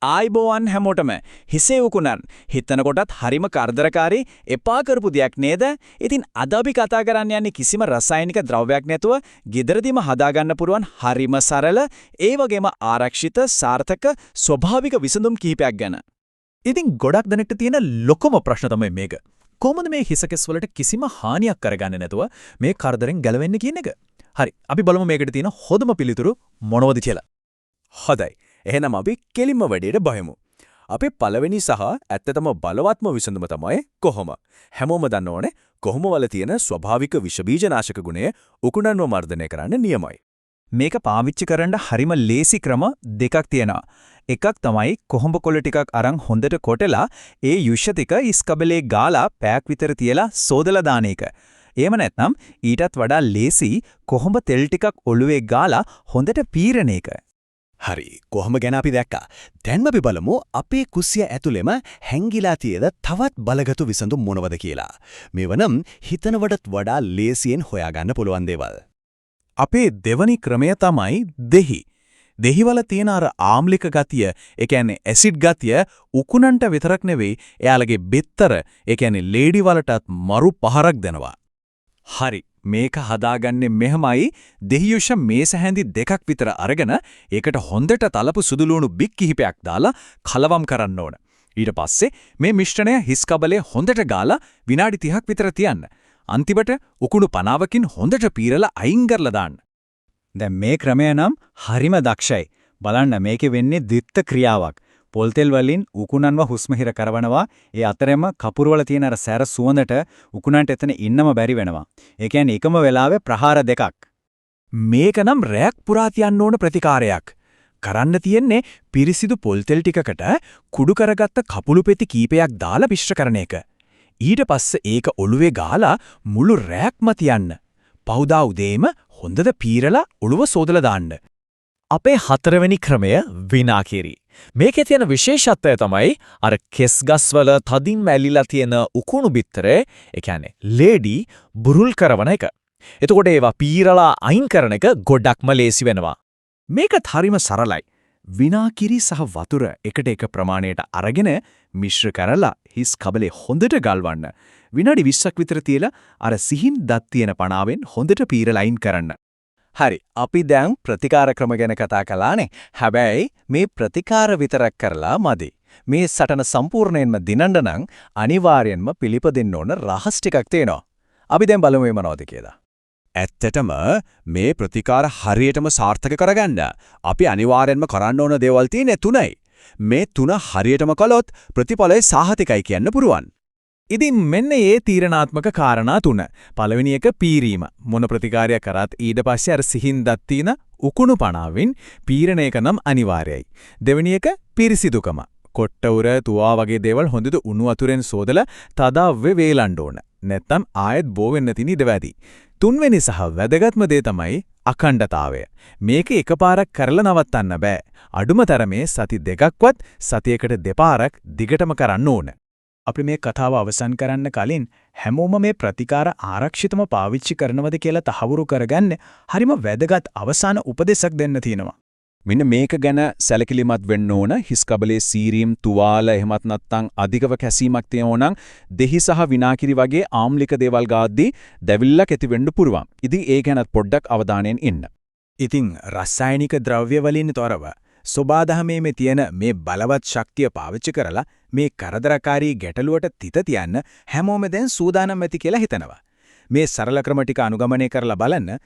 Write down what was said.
ආයිබෝවන් හැමෝටම හිසේ උකුණන් හිතන කොටත් හරිම කරදරකාරී එපා කරපු දෙයක් නේද? ඉතින් අද අපි කතා කරන්න යන්නේ කිසිම රසායනික ද්‍රව්‍යයක් නැතුව ගෙදරදීම හදාගන්න පුළුවන් හරිම සරල ඒ වගේම ආරක්ෂිත සාර්ථක ස්වභාවික විසඳුම් කිහිපයක් ගැන. ඉතින් ගොඩක් දෙනෙක්ට තියෙන ලොකම ප්‍රශ්න තමයි මේක. කොහොමද මේ හිසකෙස් වලට කිසිම හානියක් කරගන්නේ නැතුව මේ කරදරෙන් ගැලවෙන්නේ කියන එක? හරි, අපි බලමු මේකට තියෙන හොඳම පිළිතුරු මොනවද කියලා. හොඳයි. එහෙනම් අපි කෙලින්ම වැඩේට බහිමු. අපේ පළවෙනි සහ ඇත්තටම බලවත්ම විසඳුම තමයි කොහොම. හැමෝම දන්න ඕනේ කොහොම වල තියෙන ස්වභාවික විෂ බීජනාශක ගුණය උකුණන්ව මර්ධනය කරන්න නියමයි. මේක පාවිච්චි කරන්න හරිම ලේසි ක්‍රම දෙකක් තියෙනවා. එකක් තමයි කොහොඹ කොළ ටිකක් අරන් හොඳට කොටලා ඒ යුෂ ටික ඉස්කබලේ ගාලා පැයක් විතර තියලා සෝදලා දාන එක. එහෙම නැත්නම් ඊටත් වඩා ලේසි කොහොඹ තෙල් ටිකක් ඔළුවේ ගාලා හොඳට පීරන එක. හරි, කොහොම ගැන අපි දැක්කා. දැන් අපි බලමු අපේ කුස්සිය ඇතුළෙම හැංගිලා තියෙන තවත් බලගතු විසඳුම් මොනවද කියලා. මේවනම් හිතනවටත් වඩා ලේසියෙන් හොයාගන්න පුළුවන් දේවල්. අපේ දෙවනි ක්‍රමය තමයි දෙහි. දෙහිවල තියෙන අර ආම්ලික ගතිය, ඒ කියන්නේ ඇසිඩ් ගතිය උකුණන්ට විතරක් නෙවෙයි, එයාලගේ බෙත්තර, ඒ කියන්නේ ලේඩි වලටත් මරු පහරක් දෙනවා. හරි, මේක හදාගන්නේ මෙහෙමයි. දෙහියුෂ මේස හැඳි දෙකක් විතර අරගෙන ඒකට හොඳට තලපු සුදුලුණු බික් කිහිපයක් දාලා කලවම් කරන්න ඕන. ඊට පස්සේ මේ මිශ්‍රණය හිස් කබලේ හොඳට ගාලා විනාඩි 30ක් විතර තියන්න. අන්තිමට උකුණු පනාවකින් හොඳට පීරලා අයින් කරලා දාන්න. දැන් මේ ක්‍රමය නම් හරිම දක්ෂයි. බලන්න මේකේ වෙන්නේ ද්විත්ව ක්‍රියාවක්. පොල් තෙල් වලින් උකුණන්ව හුස්ම හිර කරවනවා. ඒ අතරෙම කපුරු වල තියෙන අර සැර සුවඳට උකුණන්ට එතන ඉන්නම බැරි වෙනවා. ඒ කියන්නේ එකම වෙලාවේ ප්‍රහාර දෙකක්. මේක නම් රැයක් පුරා තියන්න ඕන ප්‍රතිකාරයක්. කරන්න තියෙන්නේ පිරිසිදු පොල් තෙල් ටිකකට කුඩු කරගත්ත කපුළු පෙති කීපයක් දාලා මිශ්‍ර කරන එක. ඊට පස්සේ ඒක ඔළුවේ ගාලා මුළු රැයක්ම තියන්න. පහුදා උදේම හොඳට පීරලා ඔළුව සෝදලා දාන්න. අපේ හතරවෙනි ක්‍රමය විනාකිරි. මේකේ තියෙන විශේෂත්වය තමයි අර කෙස් ගස්වල තදින් මැලිලා තියෙන උකුණු බිත්තරේ, ඒ කියන්නේ ලේඩි බුරුල් කරවන එක. එතකොට ඒවා පීරලා අයින් කරන එක ගොඩක්ම ලේසි වෙනවා. මේකත් හරිම සරලයි. විනාකිරි සහ වතුර එකට එක ප්‍රමාණයට අරගෙන මිශ්‍ර කරලා හිස් කබලේ හොඳට ගල්වන්න. විනාඩි 20ක් විතර තියලා අර සිහින් දත් තියෙන පණාවෙන් හොඳට පීරලා අයින් කරන්න. හරි, අපි දැන් ප්‍රතිකාර ක්‍රම ගැන කතා කළානේ. හැබැයි මේ ප්‍රතිකාර විතරක් කරලා මදි. මේ සටන සම්පූර්ණයෙන්ම දිනන්න නම් අනිවාර්යෙන්ම පිළිපදින්න ඕන රහස් ටිකක් තියෙනවා. අපි දැන් බලමු මේ මොනවද කියලා. ඇත්තටම මේ ප්‍රතිකාර හරියටම සාර්ථක කරගන්න අපි අනිවාර්යෙන්ම කරන්න ඕන දේවල් තියෙන්නේ තුනයි. මේ තුන හරියටම කළොත් ප්‍රතිඵලය සාහතිකයි කියන්න පුරුවන්. ඉතින් මෙන්න ඒ තීරණාත්මක කාරණා තුන. පළවෙනි එක පීරීම. මොන ප්‍රතිකාරයක් කරත් ඊට පස්සේ අර සිහින් දත් තියෙන උකුණු පණාවෙන් පීරණ එක නම් අනිවාර්යයි. දෙවෙනි එක පිරිසිදුකම. කොට්ටවුර තුවා වගේ දේවල් හොඳට උණු වතුරෙන් සෝදලා තදාව්වේ වේලන්න ඕන. නැත්තම් ආයෙත් බෝ වෙන්න තියෙන ඉඩ වැඩි. තුන්වෙනි සහ වැදගත්ම දේ තමයි අඛණ්ඩතාවය. මේක එකපාරක් කරලා නවත්තන්න බෑ. අඩුම තරමේ සති දෙකක්වත් සතියකට දෙපාරක් දිගටම කරන්න ඕන. අපි මේ කතාව අවසන් කරන්න කලින් හැමෝම මේ ප්‍රතිකාර ආරක්ෂිතව පාවිච්චි කරනවද කියලා තහවුරු කරගන්න හරිම වැදගත් අවසාන උපදේශයක් දෙන්න තියෙනවා. මෙන්න මේක ගැන සැලකිලිමත් වෙන්න ඕන. හිස් කබලේ සීරීම්, තුවාල එහෙමත් නැත්නම් අධිකව කැසීමක් තියෙනවා නම් දෙහි සහ විනාකිරි වගේ ආම්ලික දේවල් ගාද්දී දැවිල්ලක් ඇති වෙන්න පුරුවන්. ඉතින් ඒ ගැනත් පොඩ්ඩක් අවධානයෙන් ඉන්න. ඉතින් රසායනික ද්‍රව්‍ය වලින් තොරව සෝබාදහමේ තියෙන මේ බලවත් ශක්තිය පාවිච්චි කරලා මේ කරදරකාරී ගැටලුවට තිත තියන්න හැමෝම දැන් සූදානම් ඇති කියලා හිතනවා. මේ සරල ක්‍රම ටික අනුගමනය කරලා බලන්න